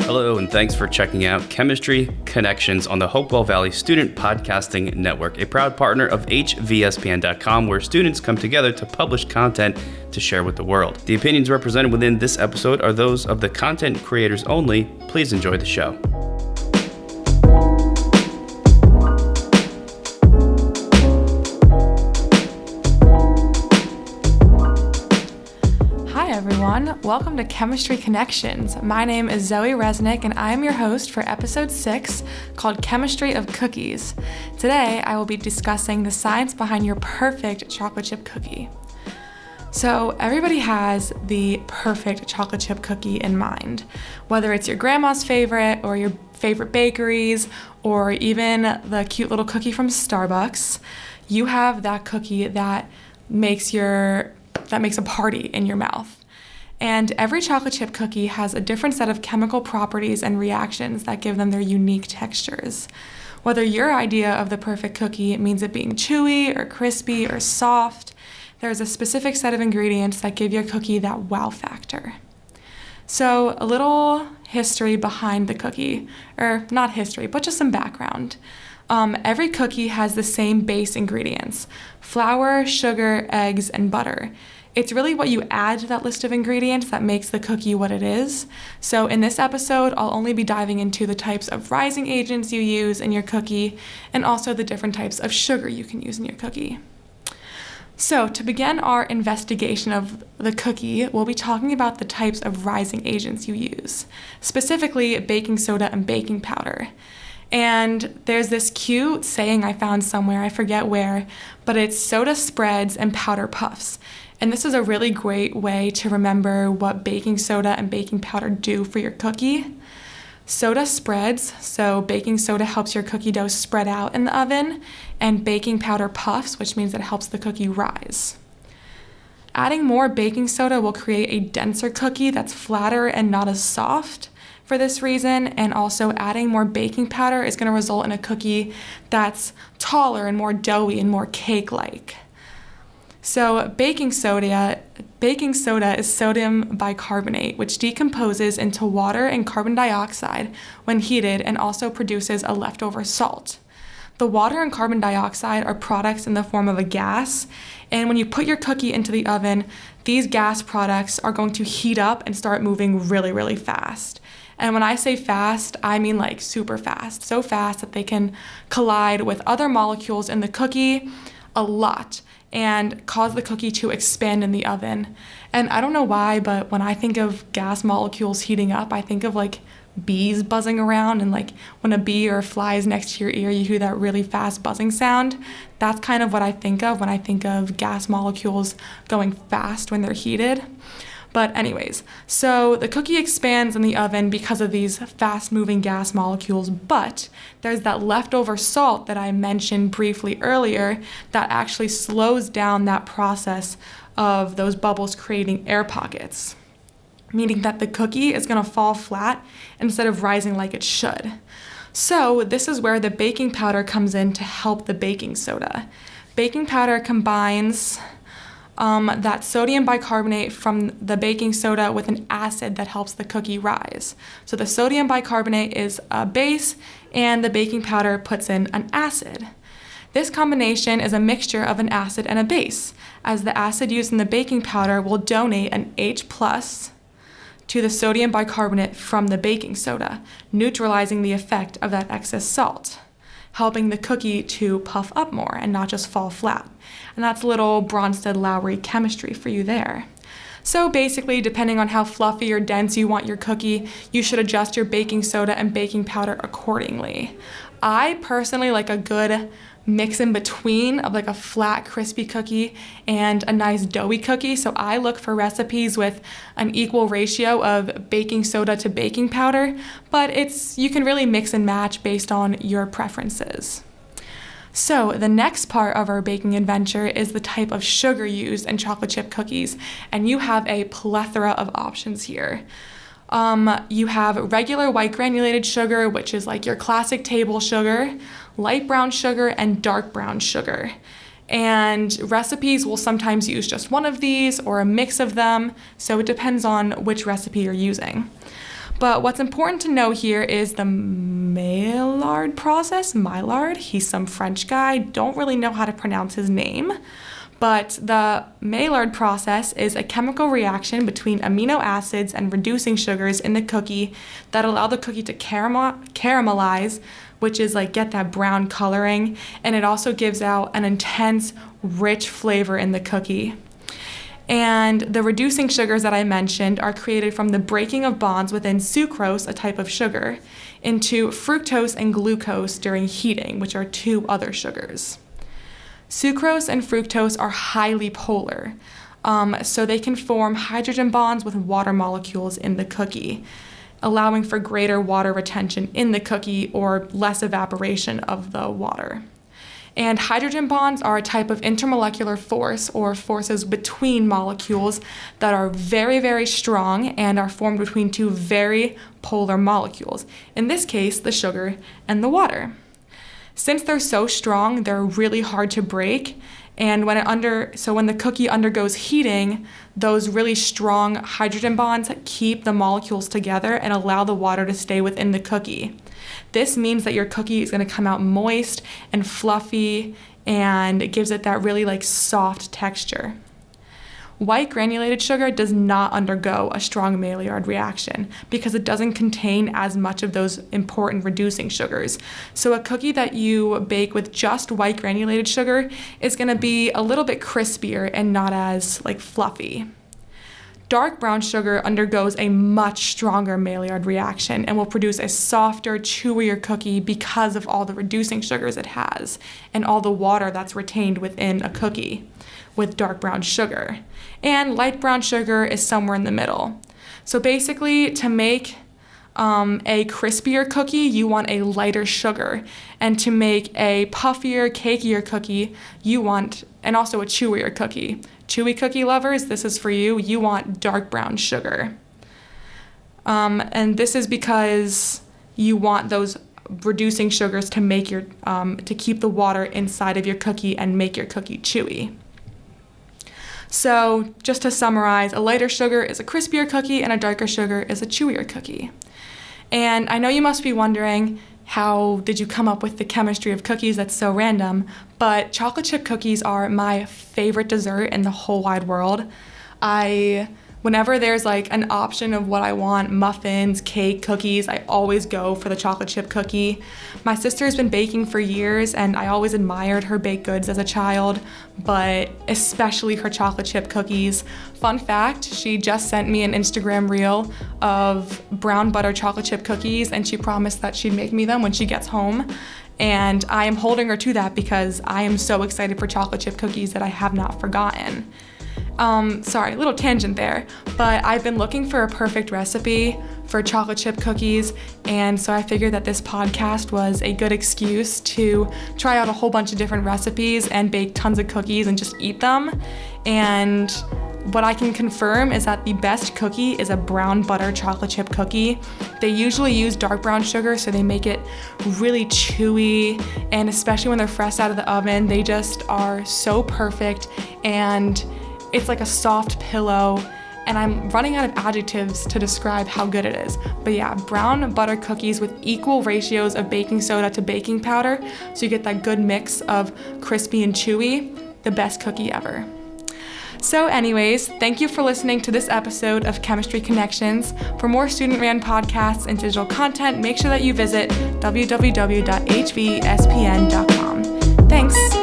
Hello, and thanks for checking out Chemistry Connections on the Hopewell Valley Student Podcasting Network, a proud partner of hvspn.com, where students come together to publish content to share with the world. The opinions represented within this episode are those of the content creators only. Please enjoy the show. Everyone, welcome to Chemistry Connections. My name is Zoe Reznik and I am your host for episode 6 called Chemistry of Cookies. Today I will be discussing the science behind your perfect chocolate chip cookie. So everybody has the perfect chocolate chip cookie in mind, whether it's your grandma's favorite or your favorite bakeries or even the cute little cookie from Starbucks. You have that cookie that makes a party in your mouth. And every chocolate chip cookie has a different set of chemical properties and reactions that give them their unique textures. Whether your idea of the perfect cookie means it being chewy or crispy or soft, there's a specific set of ingredients that give your cookie that wow factor. So a little history behind the cookie, or not history, but just some background. Every cookie has the same base ingredients: flour, sugar, eggs, and butter. It's really what you add to that list of ingredients that makes the cookie what it is. So in this episode, I'll only be diving into the types of rising agents you use in your cookie and also the different types of sugar you can use in your cookie. So to begin our investigation of the cookie, we'll be talking about the types of rising agents you use, specifically baking soda and baking powder. And there's this cute saying I found somewhere, I forget where, but it's soda spreads and powder puffs. And this is a really great way to remember what baking soda and baking powder do for your cookie. Soda spreads, so baking soda helps your cookie dough spread out in the oven, and baking powder puffs, which means it helps the cookie rise. Adding more baking soda will create a denser cookie that's flatter and not as soft. For this reason, and also adding more baking powder is going to result in a cookie that's taller and more doughy and more cake-like. So baking soda is sodium bicarbonate, which decomposes into water and carbon dioxide when heated and also produces a leftover salt. The water and carbon dioxide are products in the form of a gas, and when you put your cookie into the oven, these gas products are going to heat up and start moving really, really fast. And when I say fast, I mean like super fast, so fast that they can collide with other molecules in the cookie a lot and cause the cookie to expand in the oven. And I don't know why, but when I think of gas molecules heating up, I think of like bees buzzing around, and like when a bee or a fly is next to your ear, you hear that really fast buzzing sound. That's kind of what I think of when I think of gas molecules going fast when they're heated. But anyways, so the cookie expands in the oven because of these fast-moving gas molecules, but there's that leftover salt that I mentioned briefly earlier that actually slows down that process of those bubbles creating air pockets, meaning that the cookie is going to fall flat instead of rising like it should. So this is where the baking powder comes in to help the baking soda. Baking powder combines that sodium bicarbonate from the baking soda with an acid that helps the cookie rise. So the sodium bicarbonate is a base and the baking powder puts in an acid. This combination is a mixture of an acid and a base, as the acid used in the baking powder will donate an H+ to the sodium bicarbonate from the baking soda, neutralizing the effect of that excess salt, helping the cookie to puff up more and not just fall flat. And that's a little Bronsted-Lowry chemistry for you there. So basically, depending on how fluffy or dense you want your cookie, you should adjust your baking soda and baking powder accordingly. I personally like a good mix in between of like a flat, crispy cookie and a nice doughy cookie. So I look for recipes with an equal ratio of baking soda to baking powder, but you can really mix and match based on your preferences. So the next part of our baking adventure is the type of sugar used in chocolate chip cookies, and you have a plethora of options here. You have regular white granulated sugar, which is like your classic table sugar, light brown sugar, and dark brown sugar. And recipes will sometimes use just one of these or a mix of them, so it depends on which recipe you're using. But what's important to know here is the Maillard process. Maillard, he's some French guy, don't really know how to pronounce his name. But the Maillard process is a chemical reaction between amino acids and reducing sugars in the cookie that allow the cookie to caramelize, which is like get that brown coloring, and it also gives out an intense, rich flavor in the cookie. And the reducing sugars that I mentioned are created from the breaking of bonds within sucrose, a type of sugar, into fructose and glucose during heating, which are two other sugars. Sucrose and fructose are highly polar, so they can form hydrogen bonds with water molecules in the cookie, allowing for greater water retention in the cookie or less evaporation of the water. And hydrogen bonds are a type of intermolecular force or forces between molecules that are very, very strong and are formed between two very polar molecules, in this case, the sugar and the water. Since they're so strong, they're really hard to break, and when the cookie undergoes heating, those really strong hydrogen bonds keep the molecules together and allow the water to stay within the cookie. This means that your cookie is going to come out moist and fluffy, and it gives it that really like soft texture. White granulated sugar does not undergo a strong Maillard reaction because it doesn't contain as much of those important reducing sugars. So a cookie that you bake with just white granulated sugar is going to be a little bit crispier and not as like fluffy. Dark brown sugar undergoes a much stronger Maillard reaction and will produce a softer, chewier cookie because of all the reducing sugars it has and all the water that's retained within a cookie with dark brown sugar. And light brown sugar is somewhere in the middle. So basically, to make a crispier cookie, you want a lighter sugar. And to make a puffier, cakier cookie, and also a chewier cookie. Chewy cookie lovers, this is for you. You want dark brown sugar. And this is because you want those reducing sugars to make to keep the water inside of your cookie and make your cookie chewy. So just to summarize, a lighter sugar is a crispier cookie and a darker sugar is a chewier cookie. And I know you must be wondering, how did you come up with the chemistry of cookies? That's so random. But chocolate chip cookies are my favorite dessert in the whole wide world. Whenever there's like an option of what I want, muffins, cake, cookies, I always go for the chocolate chip cookie. My sister has been baking for years and I always admired her baked goods as a child, but especially her chocolate chip cookies. Fun fact, she just sent me an Instagram reel of brown butter chocolate chip cookies and she promised that she'd make me them when she gets home. And I am holding her to that because I am so excited for chocolate chip cookies that I have not forgotten. Sorry, a little tangent there, but I've been looking for a perfect recipe for chocolate chip cookies, and so I figured that this podcast was a good excuse to try out a whole bunch of different recipes and bake tons of cookies and just eat them. And what I can confirm is that the best cookie is a brown butter chocolate chip cookie. They usually use dark brown sugar, so they make it really chewy, and especially when they're fresh out of the oven, they just are so perfect, and it's like a soft pillow, and I'm running out of adjectives to describe how good it is. But yeah, brown butter cookies with equal ratios of baking soda to baking powder, so you get that good mix of crispy and chewy, the best cookie ever. So anyways, thank you for listening to this episode of Chemistry Connections. For more student-ran podcasts and digital content, make sure that you visit www.hvespn.com. Thanks.